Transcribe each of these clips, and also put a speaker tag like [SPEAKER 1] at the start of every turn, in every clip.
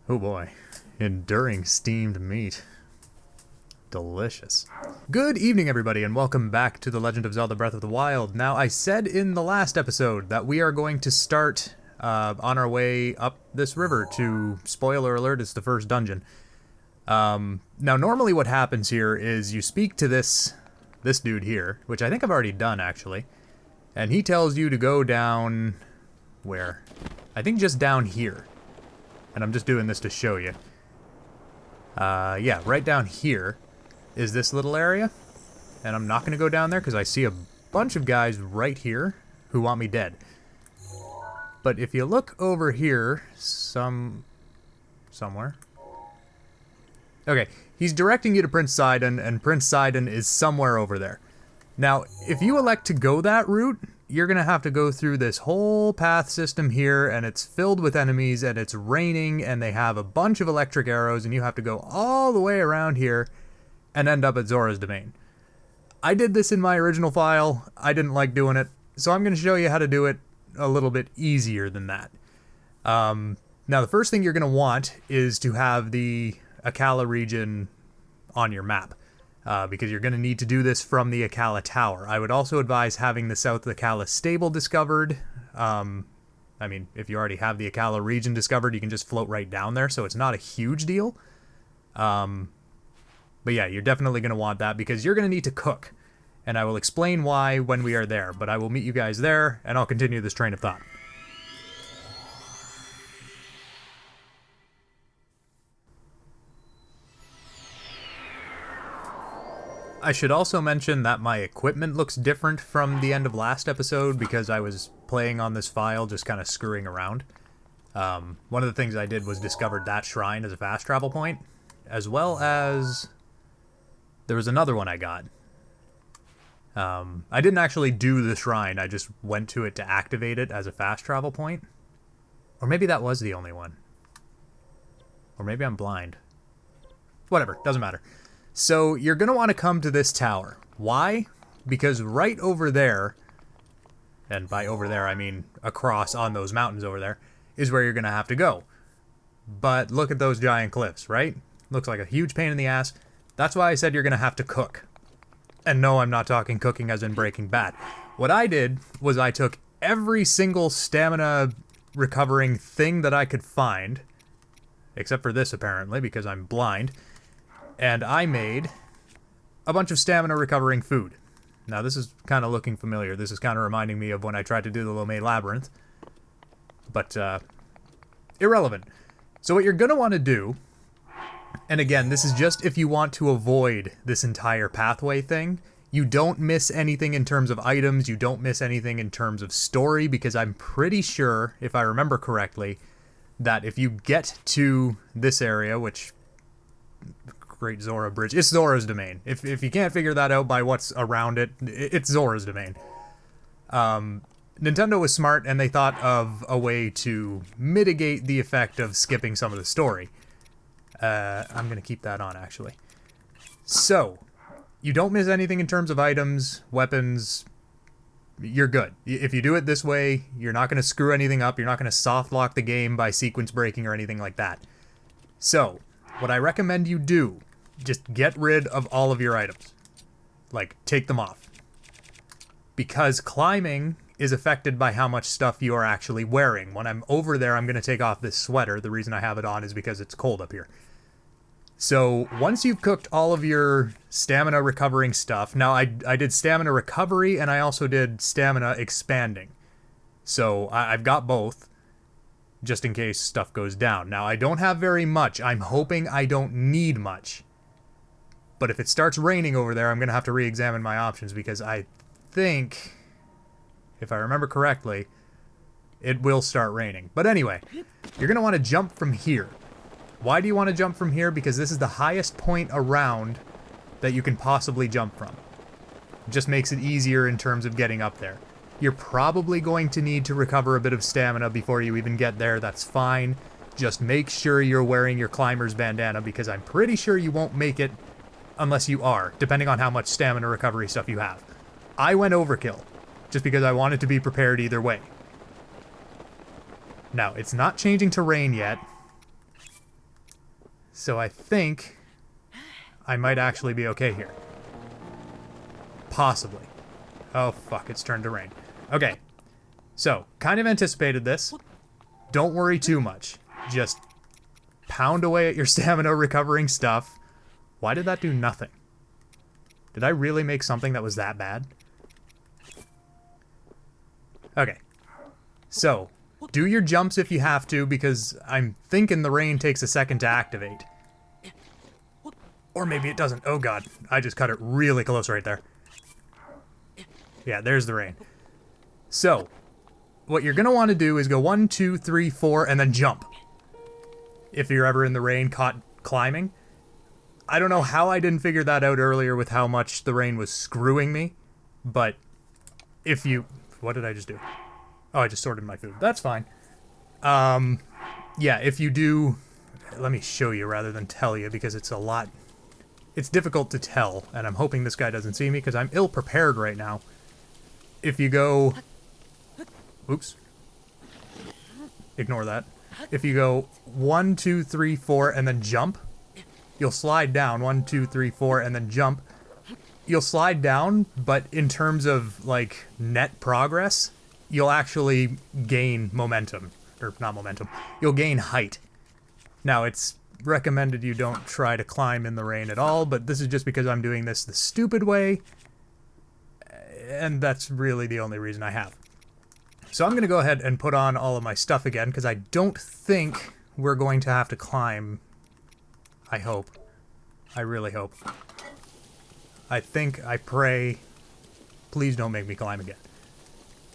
[SPEAKER 1] Oh boy. Enduring steamed meat. Delicious. Good evening, everybody, and welcome back to The Legend of Zelda Breath of the Wild. Now, I said in the last episode that we are going to start on our way up this river to, spoiler alert, it's the first dungeon. Now, normally what happens here is you speak to this dude here, which I think I've already done, actually, and he tells you to go down... where? I think just down here. And I'm just doing this to show you. Yeah, right down here is this little area. And I'm not going to go down there because I see a bunch of guys right here who want me dead. But if you look over here, somewhere. Okay, he's directing you to Prince Sidon, and Prince Sidon is somewhere over there. Now, if you elect to go that route, you're going to have to go through this whole path system here, and it's filled with enemies, and it's raining, and they have a bunch of electric arrows, and you have to go all the way around here and end up at Zora's domain. I did this in my original file. I didn't like doing it, so I'm going to show you how to do it a little bit easier than that. Now, the first thing you're going to want is to have the Akala region on your map. Because you're going to need to do this from the Akala Tower. I would also advise having the South Akala Stable discovered. I mean, if you already have the Akala region discovered, you can just float right down there, so it's not a huge deal. But yeah, you're definitely going to want that because you're going to need to cook. And I will explain why when we are there, but I will meet you guys there, and I'll continue this train of thought. I should also mention that my equipment looks different from the end of last episode because I was playing on this file just kind of screwing around. One of the things I did was discovered that shrine as a fast travel point, as well as there was another one I got. I didn't actually do the shrine, I just went to it to activate it as a fast travel point. Or maybe that was the only one. Or maybe I'm blind. Whatever, doesn't matter. So you're going to want to come to this tower. Why? Because right over there, and by over there I mean across on those mountains over there, is where you're going to have to go. But look at those giant cliffs, right? Looks like a huge pain in the ass. That's why I said you're going to have to cook. And no, I'm not talking cooking as in Breaking Bad. What I did was I took every single stamina recovering thing that I could find, except for this apparently because I'm blind, and I made a bunch of stamina recovering food. Now this is kind of looking familiar. This is kind of reminding me of when I tried to do the Lomé Labyrinth. But, irrelevant. So what you're going to want to do, and again, this is just if you want to avoid this entire pathway thing, you don't miss anything in terms of items, you don't miss anything in terms of story, because I'm pretty sure, if I remember correctly, that if you get to this area, which... Great Zora Bridge. It's Zora's domain. If you can't figure that out by what's around it, it's Zora's domain. Nintendo was smart, and they thought of a way to mitigate the effect of skipping some of the story. I'm going to keep that on, actually. So, you don't miss anything in terms of items, weapons. You're good. If you do it this way, you're not going to screw anything up. You're not going to soft lock the game by sequence breaking or anything like that. So, what I recommend you do, just get rid of all of your items. Like, take them off. Because climbing is affected by how much stuff you are actually wearing. When I'm over there, I'm going to take off this sweater. The reason I have it on is because it's cold up here. So, once you've cooked all of your stamina recovering stuff... Now, I did stamina recovery, and I also did stamina expanding. So, I've got both, just in case stuff goes down. Now, I don't have very much. I'm hoping I don't need much. But if it starts raining over there, I'm going to have to re-examine my options, because I think, if I remember correctly, it will start raining. But anyway, you're going to want to jump from here. Why do you want to jump from here? Because this is the highest point around that you can possibly jump from. It just makes it easier in terms of getting up there. You're probably going to need to recover a bit of stamina before you even get there. That's fine. Just make sure you're wearing your climber's bandana, because I'm pretty sure you won't make it unless you are, depending on how much stamina recovery stuff you have. I went overkill, just because I wanted to be prepared either way. Now, it's not changing to rain yet, So I think I might actually be okay here. Possibly. Oh, fuck, it's turned to rain. Okay, so, kind of anticipated this. Don't worry too much. Just pound away at your stamina recovering stuff. Why did that do nothing? Did I really make something that was that bad? Okay. So, do your jumps if you have to, because I'm thinking the rain takes a second to activate. Or maybe it doesn't. Oh god, I just cut it really close right there. Yeah, there's the rain. So, what you're going to want to do is go 1, 2, 3, 4, and then jump. If you're ever in the rain caught climbing. I don't know how I didn't figure that out earlier with how much the rain was screwing me. But if you... What did I just do? Oh, I just sorted my food. That's fine. Yeah, if you do... Let me show you rather than tell you, because it's a lot... It's difficult to tell, and I'm hoping this guy doesn't see me, because I'm ill-prepared right now. If you go... Oops. Ignore that. If you go 1, 2, 3, 4, and then jump, you'll slide down. 1, 2, 3, 4, and then jump. You'll slide down, but in terms of, like, net progress, you'll actually gain momentum. Or, not momentum. You'll gain height. Now, it's recommended you don't try to climb in the rain at all, but this is just because I'm doing this the stupid way, and that's really the only reason I have. So I'm going to go ahead and put on all of my stuff again, because I don't think we're going to have to climb. I hope. I really hope. I think, I pray, please don't make me climb again.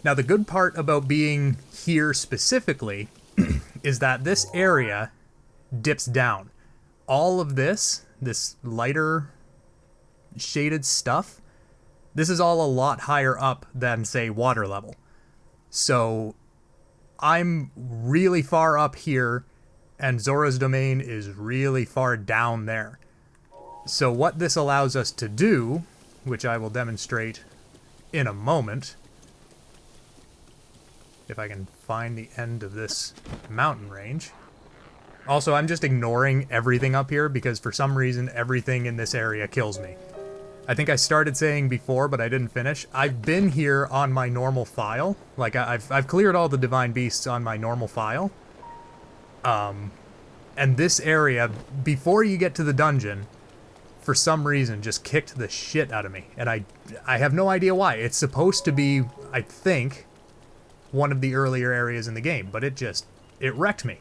[SPEAKER 1] Now, the good part about being here specifically is that this area dips down. All of this lighter shaded stuff, this is all a lot higher up than, say, water level. So, I'm really far up here, and Zora's domain is really far down there. So what this allows us to do, which I will demonstrate in a moment, if I can find the end of this mountain range. Also, I'm just ignoring everything up here, because for some reason, everything in this area kills me. I think I started saying before, but I didn't finish. I've been here on my normal file. Like, I've cleared all the divine beasts on my normal file. And this area, before you get to the dungeon, for some reason, just kicked the shit out of me. And I have no idea why. It's supposed to be, I think, one of the earlier areas in the game, but it wrecked me.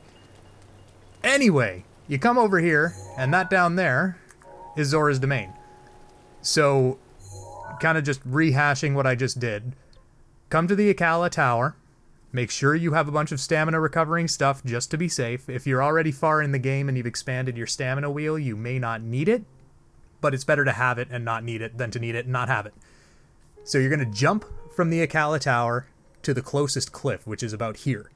[SPEAKER 1] Anyway, you come over here, and that down there is Zora's domain. So, kind of just rehashing what I just did. Come to the Akala Tower. Make sure you have a bunch of stamina recovering stuff just to be safe. If you're already far in the game and you've expanded your stamina wheel, you may not need it. But it's better to have it and not need it than to need it and not have it. So you're going to jump from the Akala Tower to the closest cliff, which is about here.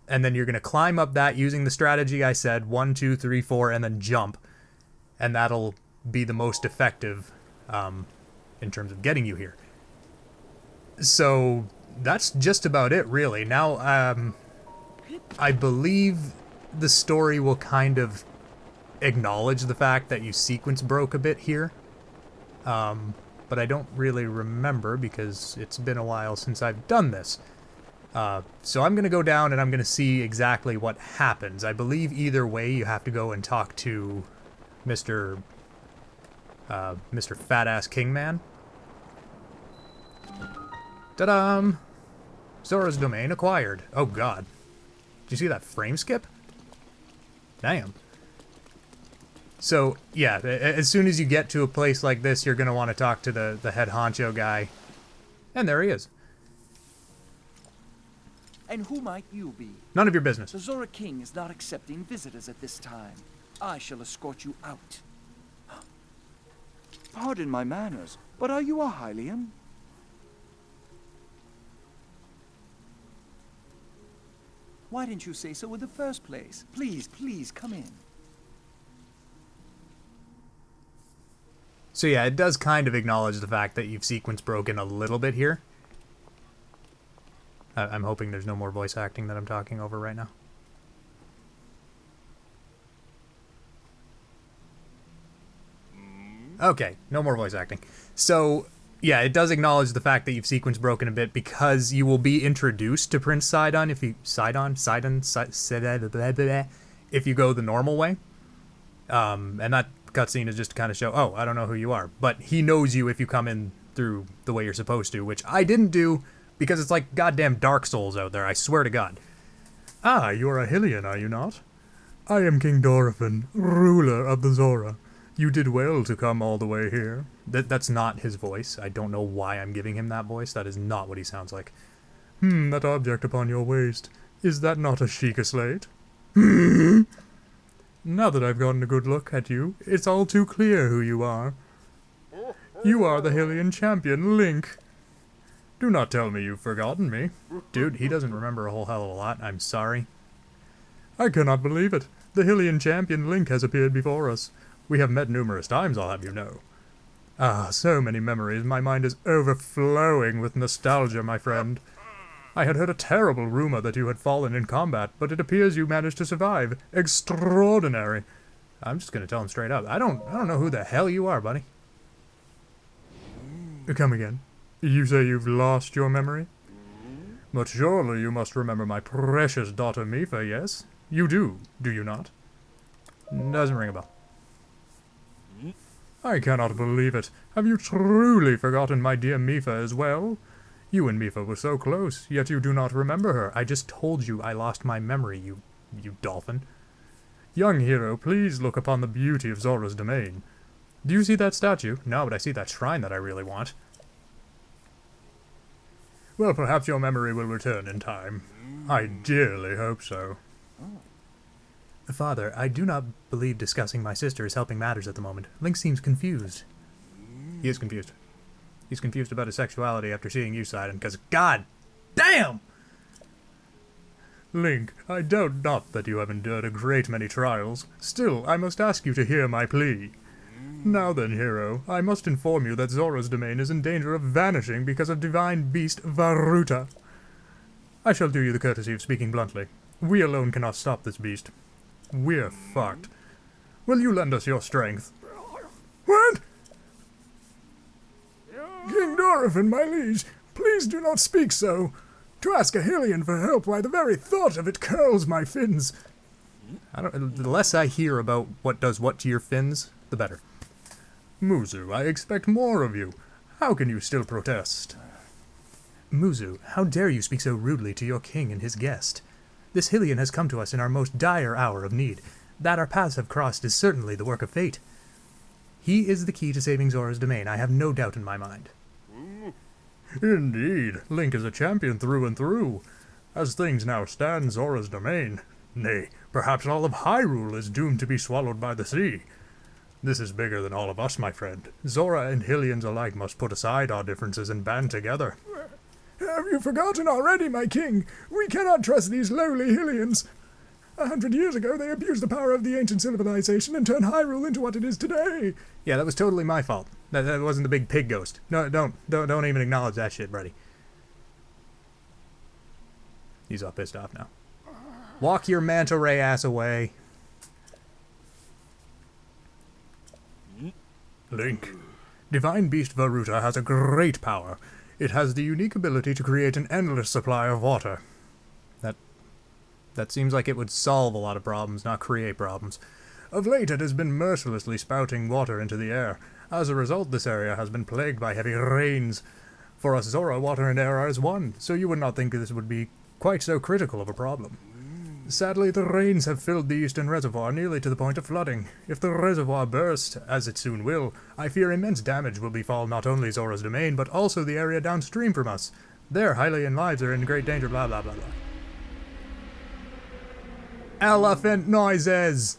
[SPEAKER 1] And then you're going to climb up that using the strategy I said, 1, 2, 3, 4, and then jump. And that'll be the most effective in terms of getting you here. So that's just about it, really. Now, I believe the story will kind of acknowledge the fact that you sequence broke a bit here. But I don't really remember because it's been a while since I've done this. So I'm going to go down and I'm going to see exactly what happens. I believe either way you have to go and talk to Mr. Fat-Ass Kingman. Ta-da! Zora's domain acquired. Oh god. Did you see that frame skip? Damn. So, yeah, as soon as you get to a place like this, you're going to want to talk to the head honcho guy. And there he is.
[SPEAKER 2] And who might you be?
[SPEAKER 1] None of your business.
[SPEAKER 2] The Zora King is not accepting visitors at this time. I shall escort you out. Pardon my manners, but are you a Hylian? Why didn't you say so in the first place? Please, please, come in.
[SPEAKER 1] So yeah, it does kind of acknowledge the fact that you've sequence broken a little bit here. I'm hoping there's no more voice acting that I'm talking over right now. Okay, no more voice acting. So, yeah, it does acknowledge the fact that you've sequence broken a bit because you will be introduced to Prince Sidon if you... Sidon? If you go the normal way. And that cutscene is just to kind of show, oh, I don't know who you are. But he knows you if you come in through the way you're supposed to, which I didn't do because it's like goddamn Dark Souls out there, I swear to God. Ah, you're a Hylian, are you not? I am King Dorephan, ruler of the Zora. You did well to come all the way here. That's not his voice. I don't know why I'm giving him that voice. That is not what he sounds like. That object upon your waist. Is that not a Sheikah slate? Now that I've gotten a good look at you, it's all too clear who you are. You are the Hylian champion, Link. Do not tell me you've forgotten me. Dude, he doesn't remember a whole hell of a lot. I'm sorry. I cannot believe it. The Hylian champion Link has appeared before us. We have met numerous times, I'll have you know. Ah, so many memories. My mind is overflowing with nostalgia, my friend. I had heard a terrible rumor that you had fallen in combat, but it appears you managed to survive. Extraordinary. I'm just gonna tell him straight up. I don't know who the hell you are, buddy. Come again. You say you've lost your memory? But surely you must remember my precious daughter Mipha, yes? You do you not? Doesn't ring a bell. I cannot believe it. Have you truly forgotten my dear Mipha as well? You and Mipha were so close, yet you do not remember her. I just told you I lost my memory, you dolphin. Young hero, please look upon the beauty of Zora's domain. Do you see that statue? No, but I see that shrine that I really want. Well, perhaps your memory will return in time. I dearly hope so. Father, I do not believe discussing my sister is helping matters at the moment. Link seems confused. He is confused. He's confused about his sexuality after seeing you, Sidon, because god damn! Link, I doubt not that you have endured a great many trials. Still, I must ask you to hear my plea. Now then, hero, I must inform you that Zora's domain is in danger of vanishing because of divine beast Varuta. I shall do you the courtesy of speaking bluntly. We alone cannot stop this beast. We're fucked. Will you lend us your strength? What? King Dorephan, my liege, please do not speak so. To ask a Hylian for help, why the very thought of it curls my fins. The less I hear about what does what to your fins, the better. Muzu, I expect more of you. How can you still protest? Muzu, how dare you speak so rudely to your king and his guest? This Hylian has come to us in our most dire hour of need. That our paths have crossed is certainly the work of fate. He is the key to saving Zora's domain, I have no doubt in my mind. Indeed, Link is a champion through and through. As things now stand, Zora's domain, nay, perhaps all of Hyrule is doomed to be swallowed by the sea. This is bigger than all of us, my friend. Zora and Hylians alike must put aside our differences and band together. Have you forgotten already, my king? We cannot trust these lowly Hylians. 100 years ago, they abused the power of the ancient civilization and turned Hyrule into what it is today. Yeah, that was totally my fault. That wasn't the big pig ghost. No, don't even acknowledge that shit, buddy. He's all pissed off now. Walk your manta ray ass away. Link, Divine Beast Varuta has a great power. It has the unique ability to create an endless supply of water. That seems like it would solve a lot of problems, not create problems. Of late, it has been mercilessly spouting water into the air. As a result, this area has been plagued by heavy rains. For us Zora, water and air are as one, so you would not think this would be quite so critical of a problem. Sadly, the rains have filled the eastern reservoir nearly to the point of flooding. If the reservoir bursts, as it soon will, I fear immense damage will befall not only Zora's domain, but also the area downstream from us. Their Hylian lives are in great danger, blah blah blah blah. Elephant noises!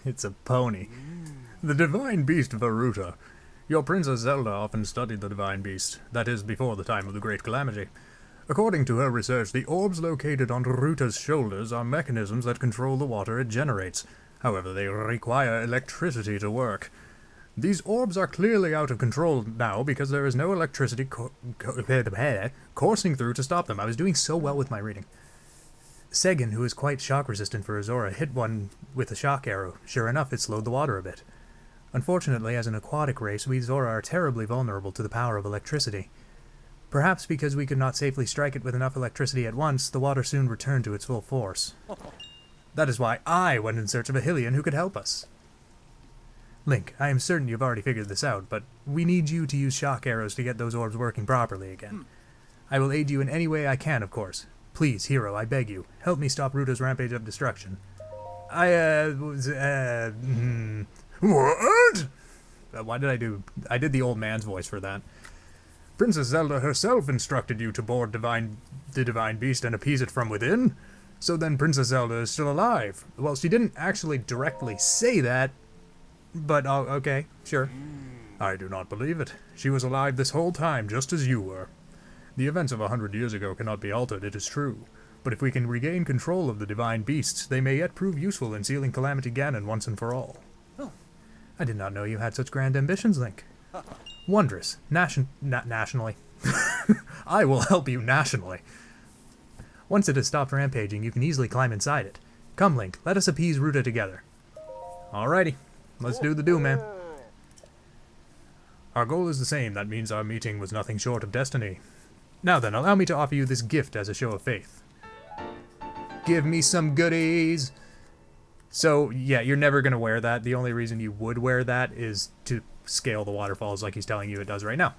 [SPEAKER 1] It's a pony. The divine beast Varuta. Your Princess Zelda often studied the divine beast, that is, before the time of the Great Calamity. According to her research, the orbs located on Ruta's shoulders are mechanisms that control the water it generates. However, they require electricity to work. These orbs are clearly out of control now because there is no electricity coursing through to stop them. I was doing so well with my reading. Segin, who is quite shock resistant for a Zora, hit one with a shock arrow. Sure enough, it slowed the water a bit. Unfortunately, as an aquatic race, we Zora are terribly vulnerable to the power of electricity. Perhaps because we could not safely strike it with enough electricity at once, the water soon returned to its full force. That is why I went in search of a Hylian who could help us. Link, I am certain you've already figured this out, but we need you to use shock arrows to get those orbs working properly again. I will aid you in any way I can, of course. Please, hero, I beg you, help me stop Ruta's rampage of destruction. What? Why did I do... I did the old man's voice for that. Princess Zelda herself instructed you to board the divine beast and appease it from within? So then Princess Zelda is still alive. Well, she didn't actually directly say that, but okay, sure. I do not believe it. She was alive this whole time, just as you were. The events of 100 years ago cannot be altered, it is true. But if we can regain control of the divine beasts, they may yet prove useful in sealing Calamity Ganon once and for all. Oh. I did not know you had such grand ambitions, Link. Wondrous. Nationally. I will help you nationally. Once it has stopped rampaging, you can easily climb inside it. Come, Link, let us appease Ruta together. Alrighty, let's do the do, man. Our goal is the same. That means our meeting was nothing short of destiny. Now then, allow me to offer you this gift as a show of faith. Give me some goodies! So, yeah, you're never going to wear that. The only reason you would wear that is to scale the waterfalls like he's telling you it does right now.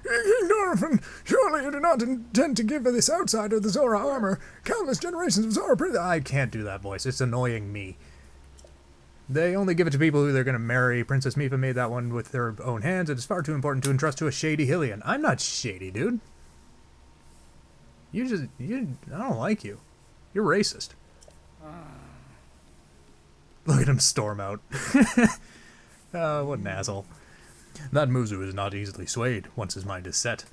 [SPEAKER 1] Dorephan, surely you do not intend to give this outsider the Zora armor. Countless generations of Zora... I can't do that voice. It's annoying me. They only give it to people who they're going to marry. Princess Mifa made that one with her own hands. It is far too important to entrust to a shady Hylian. I'm not shady, dude. I don't like you. You're racist. Look at him storm out. Oh, what an asshole. That Muzu is not easily swayed, once his mind is set.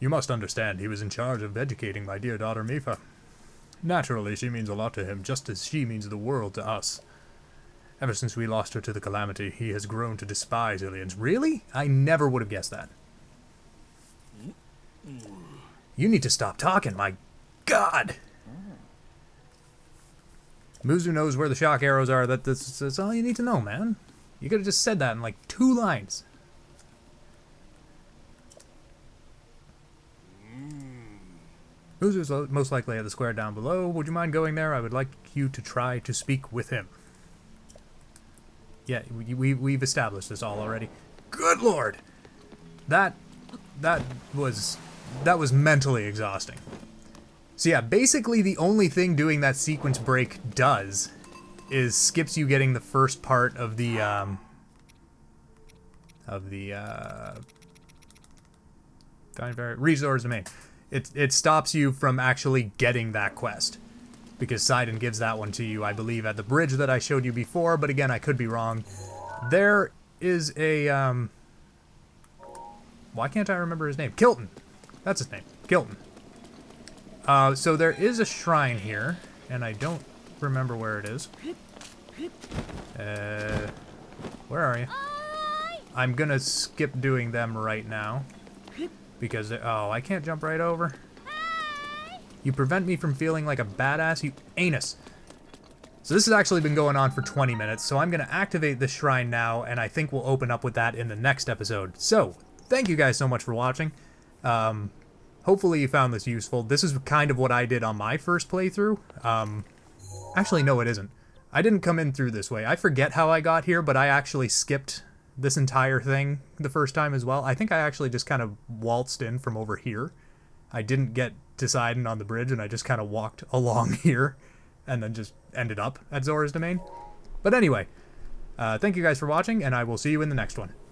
[SPEAKER 1] You must understand, he was in charge of educating my dear daughter Mifa. Naturally, she means a lot to him, just as she means the world to us. Ever since we lost her to the Calamity, he has grown to despise Hylians. Really? I never would have guessed that. You need to stop talking, my God! Muzu knows where the shock arrows are. That's all you need to know, man. You could have just said that in like 2 lines. Muzu's most likely at the square down below. Would you mind going there? I would like you to try to speak with him. Yeah, we've established this all already. Good Lord! That was mentally exhausting. So yeah, basically the only thing doing that sequence break does is skips you getting the first part of the Resource Domain. It stops you from actually getting that quest. Because Sidon gives that one to you, I believe, at the bridge that I showed you before, but again, I could be wrong. There is a, why can't I remember his name? Kilton. That's his name. Kilton. So there is a shrine here, and I don't remember where it is. Where are you? I'm gonna skip doing them right now. Because, oh, I can't jump right over. You prevent me from feeling like a badass, you anus. So this has actually been going on for 20 minutes, so I'm going to activate this shrine now, and I think we'll open up with that in the next episode. So, thank you guys so much for watching. Hopefully you found this useful. This is kind of what I did on my first playthrough. Actually, no, it isn't. I didn't come in through this way. I forget how I got here, but I actually skipped this entire thing the first time as well. I think I actually just kind of waltzed in from over here. I didn't get to Sidon on the bridge, and I just kind of walked along here and then just ended up at Zora's Domain. But anyway, thank you guys for watching, and I will see you in the next one.